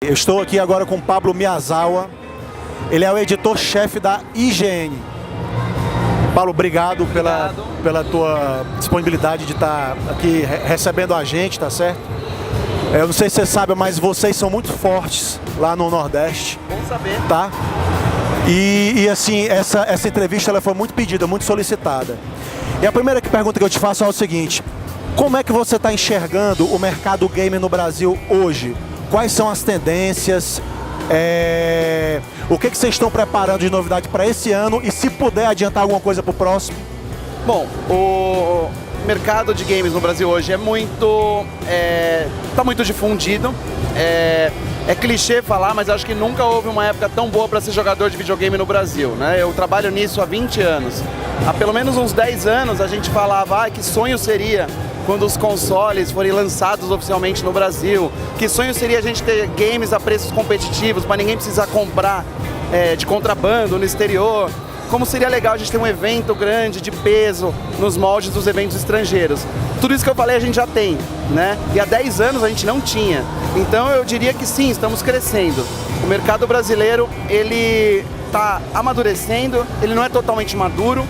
Eu estou aqui agora com o Pablo Miyazawa. Ele é o editor-chefe da IGN. Pablo, obrigado pela tua disponibilidade de estar aqui recebendo a gente, tá certo? Eu não sei se você sabe, mas vocês são muito fortes lá no Nordeste. Bom saber. Tá? E assim, essa entrevista ela foi muito pedida, muito solicitada. E a primeira pergunta que eu te faço é o seguinte: como é que você está enxergando o mercado game no Brasil hoje? Quais são as tendências? O que vocês estão preparando de novidade para esse ano? E se puder adiantar alguma coisa para o próximo? Bom, o mercado de games no Brasil hoje tá muito difundido. É clichê falar, mas acho que nunca houve uma época tão boa para ser jogador de videogame no Brasil, né? Eu trabalho nisso há 20 anos. Há pelo menos uns 10 anos a gente falava que sonho seria quando os consoles forem lançados oficialmente no Brasil. Que sonho seria a gente ter games a preços competitivos, para ninguém precisar comprar de contrabando no exterior. Como seria legal a gente ter um evento grande, de peso, nos moldes dos eventos estrangeiros. Tudo isso que eu falei a gente já tem, né? E há 10 anos a gente não tinha. Então eu diria que sim, estamos crescendo. O mercado brasileiro, ele está amadurecendo, ele não é totalmente maduro,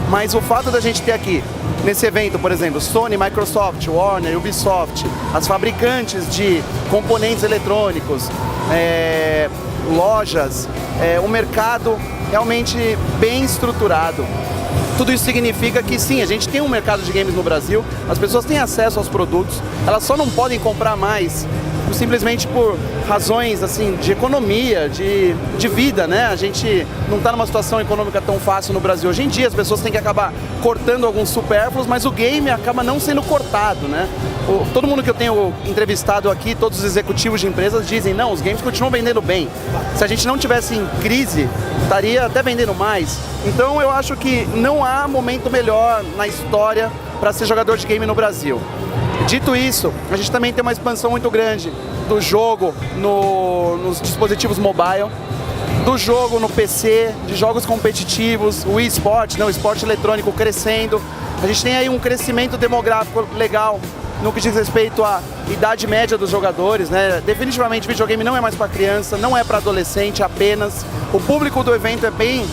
mas o fato da gente ter aqui, nesse evento, por exemplo, Sony, Microsoft, Warner, Ubisoft, as fabricantes de componentes eletrônicos, lojas, um mercado realmente bem estruturado. Tudo isso significa que sim, a gente tem um mercado de games no Brasil, as pessoas têm acesso aos produtos, elas só não podem comprar mais simplesmente por razões assim, de economia, de vida, né? A gente não está numa situação econômica tão fácil no Brasil. Hoje em dia as pessoas têm que acabar cortando alguns supérfluos, mas o game acaba não sendo cortado, né? Todo mundo que eu tenho entrevistado aqui, todos os executivos de empresas dizem, não, os games continuam vendendo bem. Se a gente não tivesse em crise, estaria até vendendo mais. Então eu acho que não há momento melhor na história para ser jogador de game no Brasil. Dito isso, a gente também tem uma expansão muito grande do jogo nos dispositivos mobile, do jogo no PC, de jogos competitivos, o eSport, o esporte eletrônico crescendo. A gente tem aí um crescimento demográfico legal no que diz respeito à idade média dos jogadores, né? Definitivamente videogame não é mais para criança, não é para adolescente apenas. O público do evento é bem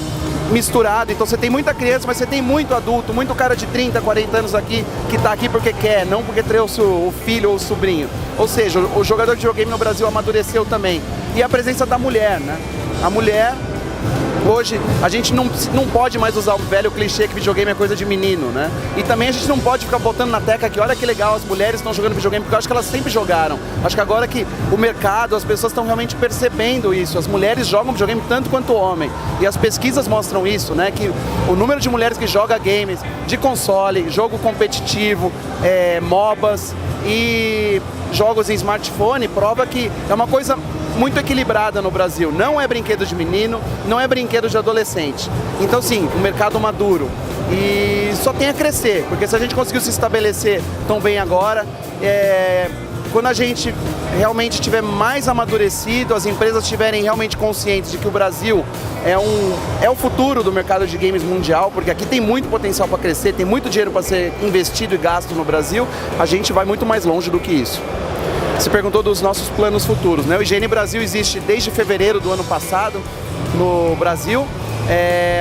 misturado, então você tem muita criança, mas você tem muito adulto, muito cara de 30, 40 anos aqui, que está aqui porque quer, não porque trouxe o filho ou o sobrinho. Ou seja, o jogador de videogame no Brasil amadureceu também. E a presença da mulher, né? A mulher, hoje, a gente não pode mais usar o velho clichê que videogame é coisa de menino, né? E também a gente não pode ficar botando na tecla que olha que legal, as mulheres estão jogando videogame, porque eu acho que elas sempre jogaram. Acho que agora que o mercado, as pessoas estão realmente percebendo isso. As mulheres jogam videogame tanto quanto o homem. E as pesquisas mostram isso, né? Que o número de mulheres que joga games de console, jogo competitivo, MOBAs e jogos em smartphone prova que é uma coisa muito equilibrada no Brasil. Não é brinquedo de menino, não é brinquedo de adolescente. Então sim, o mercado maduro. E só tem a crescer, porque se a gente conseguiu se estabelecer tão bem agora, quando a gente realmente estiver mais amadurecido, as empresas estiverem realmente conscientes de que o Brasil é o futuro do mercado de games mundial, porque aqui tem muito potencial para crescer, tem muito dinheiro para ser investido e gasto no Brasil, a gente vai muito mais longe do que isso. Você perguntou dos nossos planos futuros, né? O IGN Brasil existe desde fevereiro do ano passado no Brasil.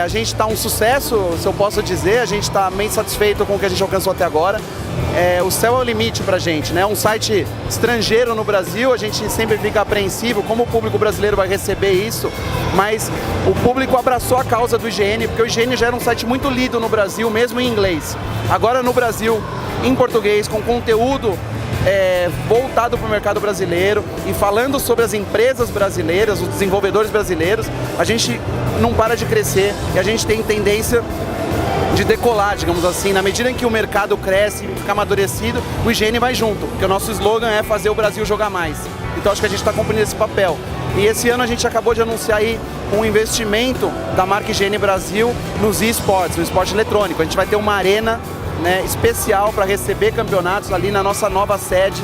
A gente está um sucesso, se eu posso dizer, a gente está bem satisfeito com o que a gente alcançou até agora. O céu é o limite para a gente, né? Um site estrangeiro no Brasil, a gente sempre fica apreensivo como o público brasileiro vai receber isso, mas o público abraçou a causa do IGN, porque o IGN já era um site muito lido no Brasil, mesmo em inglês. Agora no Brasil, em português, com conteúdo voltado para o mercado brasileiro e falando sobre as empresas brasileiras, os desenvolvedores brasileiros, a gente não para de crescer e a gente tem tendência de decolar, digamos assim. Na medida em que o mercado cresce e fica amadurecido, o IGN vai junto, porque o nosso slogan é fazer o Brasil jogar mais. Então acho que a gente está cumprindo esse papel. E esse ano a gente acabou de anunciar aí um investimento da marca IGN Brasil nos eSports, no esporte eletrônico. A gente vai ter uma arena, né, especial para receber campeonatos ali na nossa nova sede.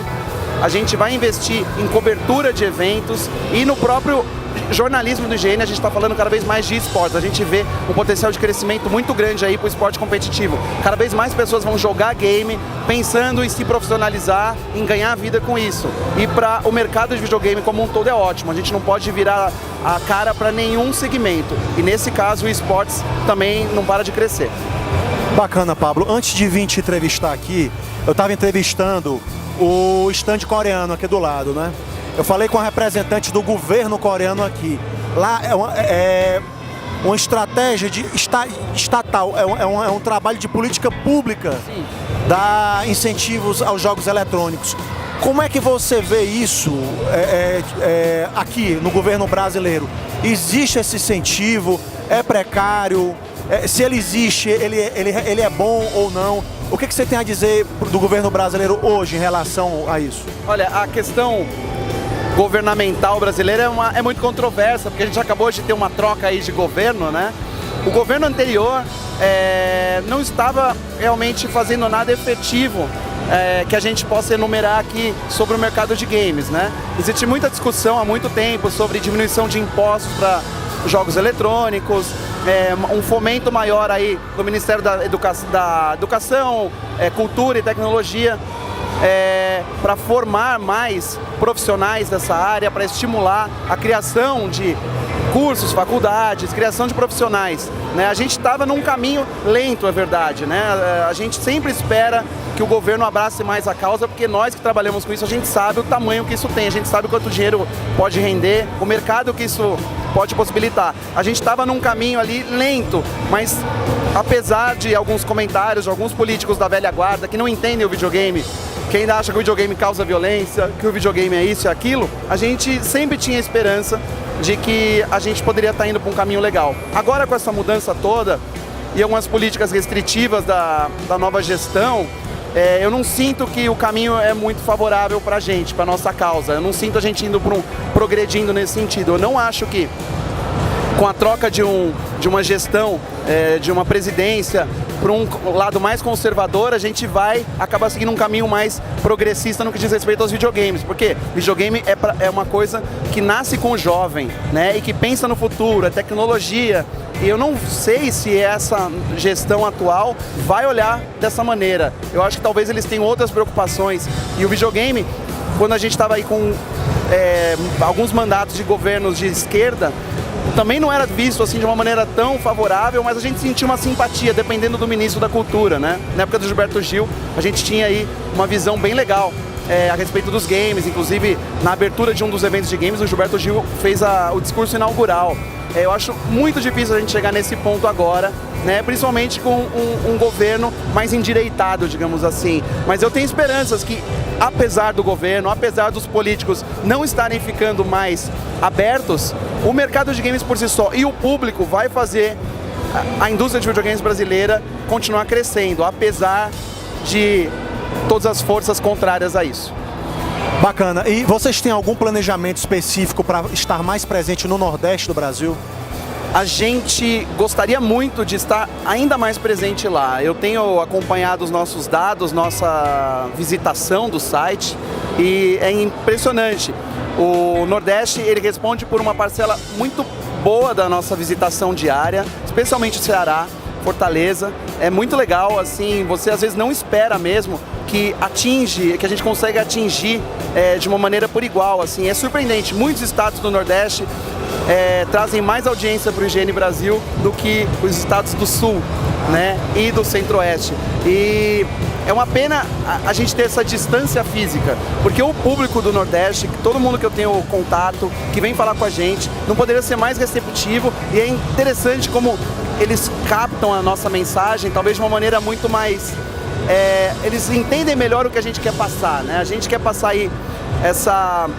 A gente vai investir em cobertura de eventos e no próprio jornalismo do IGN, a gente está falando cada vez mais de esportes. A gente vê um potencial de crescimento muito grande aí para o esporte competitivo. Cada vez mais pessoas vão jogar game pensando em se profissionalizar, em ganhar vida com isso. E para o mercado de videogame como um todo é ótimo. A gente não pode virar a cara para nenhum segmento. E nesse caso o esportes também não para de crescer. Bacana, Pablo. Antes de vir te entrevistar aqui, eu estava entrevistando o stand coreano aqui do lado, né? Eu falei com a representante do governo coreano aqui. Lá é uma estratégia estatal, é um trabalho de política pública. Sim. Dar incentivos aos jogos eletrônicos. Como é que você vê isso aqui no governo brasileiro? Existe esse incentivo? É precário? Se ele existe, ele é bom ou não? O que você tem a dizer do governo brasileiro hoje em relação a isso? Olha, a questão governamental brasileira é muito controversa, porque a gente acabou de ter uma troca aí de governo, né? O governo anterior não estava realmente fazendo nada efetivo que a gente possa enumerar aqui sobre o mercado de games, né? Existe muita discussão há muito tempo sobre diminuição de impostos para jogos eletrônicos, um fomento maior aí do Ministério da Educação, Cultura e Tecnologia, para formar mais profissionais dessa área, para estimular a criação de cursos, faculdades, criação de profissionais, né? A gente estava num caminho lento, é verdade, né? A gente sempre espera que o governo abrace mais a causa, porque nós que trabalhamos com isso, a gente sabe o tamanho que isso tem, a gente sabe quanto dinheiro pode render, o mercado que isso pode possibilitar. A gente estava num caminho ali lento, mas apesar de alguns comentários de alguns políticos da velha guarda que não entendem o videogame, que ainda acha que o videogame causa violência, que o videogame é isso e aquilo, a gente sempre tinha esperança de que a gente poderia estar indo para um caminho legal. Agora com essa mudança toda e algumas políticas restritivas da nova gestão, eu não sinto que o caminho é muito favorável para a gente, para a nossa causa. Eu não sinto a gente indo progredindo nesse sentido. Eu não acho que com a troca de uma gestão, de uma presidência, para um lado mais conservador, a gente vai acabar seguindo um caminho mais progressista no que diz respeito aos videogames. Porque videogame é uma coisa que nasce com o jovem, né? E que pensa no futuro, é tecnologia. E eu não sei se essa gestão atual vai olhar dessa maneira. Eu acho que talvez eles tenham outras preocupações. E o videogame, quando a gente estava aí com alguns mandatos de governos de esquerda, também não era visto assim de uma maneira tão favorável, mas a gente sentia uma simpatia, dependendo do ministro da Cultura, né? Na época do Gilberto Gil, a gente tinha aí uma visão bem legal a respeito dos games. Inclusive, na abertura de um dos eventos de games, o Gilberto Gil fez o discurso inaugural. Eu acho muito difícil a gente chegar nesse ponto agora, né? Principalmente com um governo mais endireitado, digamos assim. Mas eu tenho esperanças que, apesar do governo, apesar dos políticos não estarem ficando mais abertos, o mercado de games por si só e o público vai fazer a indústria de videogames brasileira continuar crescendo, apesar de todas as forças contrárias a isso. Bacana. E vocês têm algum planejamento específico para estar mais presente no Nordeste do Brasil? A gente gostaria muito de estar ainda mais presente lá. Eu tenho acompanhado os nossos dados, nossa visitação do site, e é impressionante. O Nordeste, ele responde por uma parcela muito boa da nossa visitação diária, especialmente o Ceará, Fortaleza. É muito legal, assim, você às vezes não espera mesmo que a gente consegue atingir de uma maneira por igual, assim. É surpreendente. Muitos estados do Nordeste trazem mais audiência para o IGN Brasil do que os estados do Sul, né, e do Centro-Oeste. E é uma pena a gente ter essa distância física, porque o público do Nordeste, todo mundo que eu tenho contato, que vem falar com a gente, não poderia ser mais receptivo, e é interessante como eles captam a nossa mensagem, talvez de uma maneira muito mais... eles entendem melhor o que a gente quer passar, né? A gente quer passar aí essa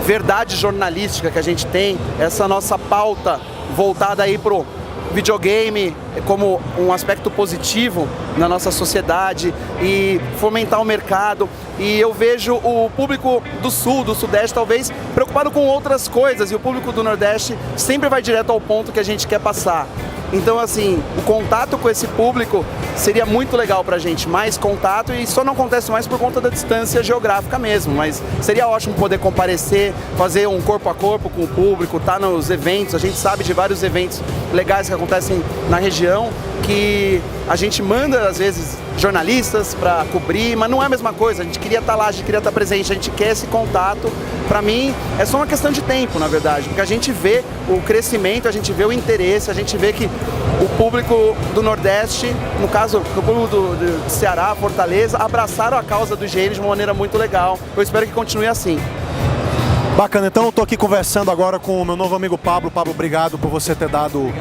verdade jornalística que a gente tem, essa nossa pauta voltada aí pro videogame como um aspecto positivo na nossa sociedade e fomentar o mercado. E eu vejo o público do Sul, do Sudeste, talvez preocupado com outras coisas, e o público do Nordeste sempre vai direto ao ponto que a gente quer passar. Então, assim, o contato com esse público seria muito legal pra gente, mais contato, e só não acontece mais por conta da distância geográfica mesmo, mas seria ótimo poder comparecer, fazer um corpo a corpo com o público, estar nos eventos. A gente sabe de vários eventos legais que acontecem na região, que a gente manda, às vezes, jornalistas para cobrir, mas não é a mesma coisa. A gente queria estar lá, a gente queria estar presente, a gente quer esse contato. Para mim, é só uma questão de tempo, na verdade, porque a gente vê o crescimento, a gente vê o interesse, a gente vê que o público do Nordeste, no caso, o público do Ceará, Fortaleza, abraçaram a causa do IGN de uma maneira muito legal. Eu espero que continue assim. Bacana, então eu tô aqui conversando agora com o meu novo amigo Pablo. Pablo, obrigado por você ter dado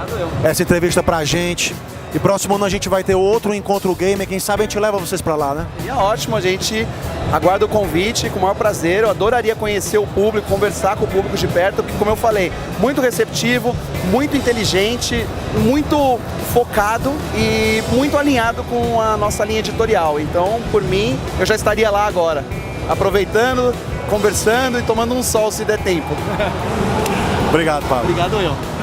essa entrevista pra gente. E próximo ano a gente vai ter outro encontro gamer, quem sabe a gente leva vocês pra lá, né? Seria ótimo, a gente aguarda o convite com o maior prazer. Eu adoraria conhecer o público, conversar com o público de perto, porque, como eu falei, muito receptivo, muito inteligente, muito focado e muito alinhado com a nossa linha editorial. Então, por mim, eu já estaria lá agora, aproveitando, conversando e tomando um sol se der tempo. Obrigado, Pablo. Obrigado, eu.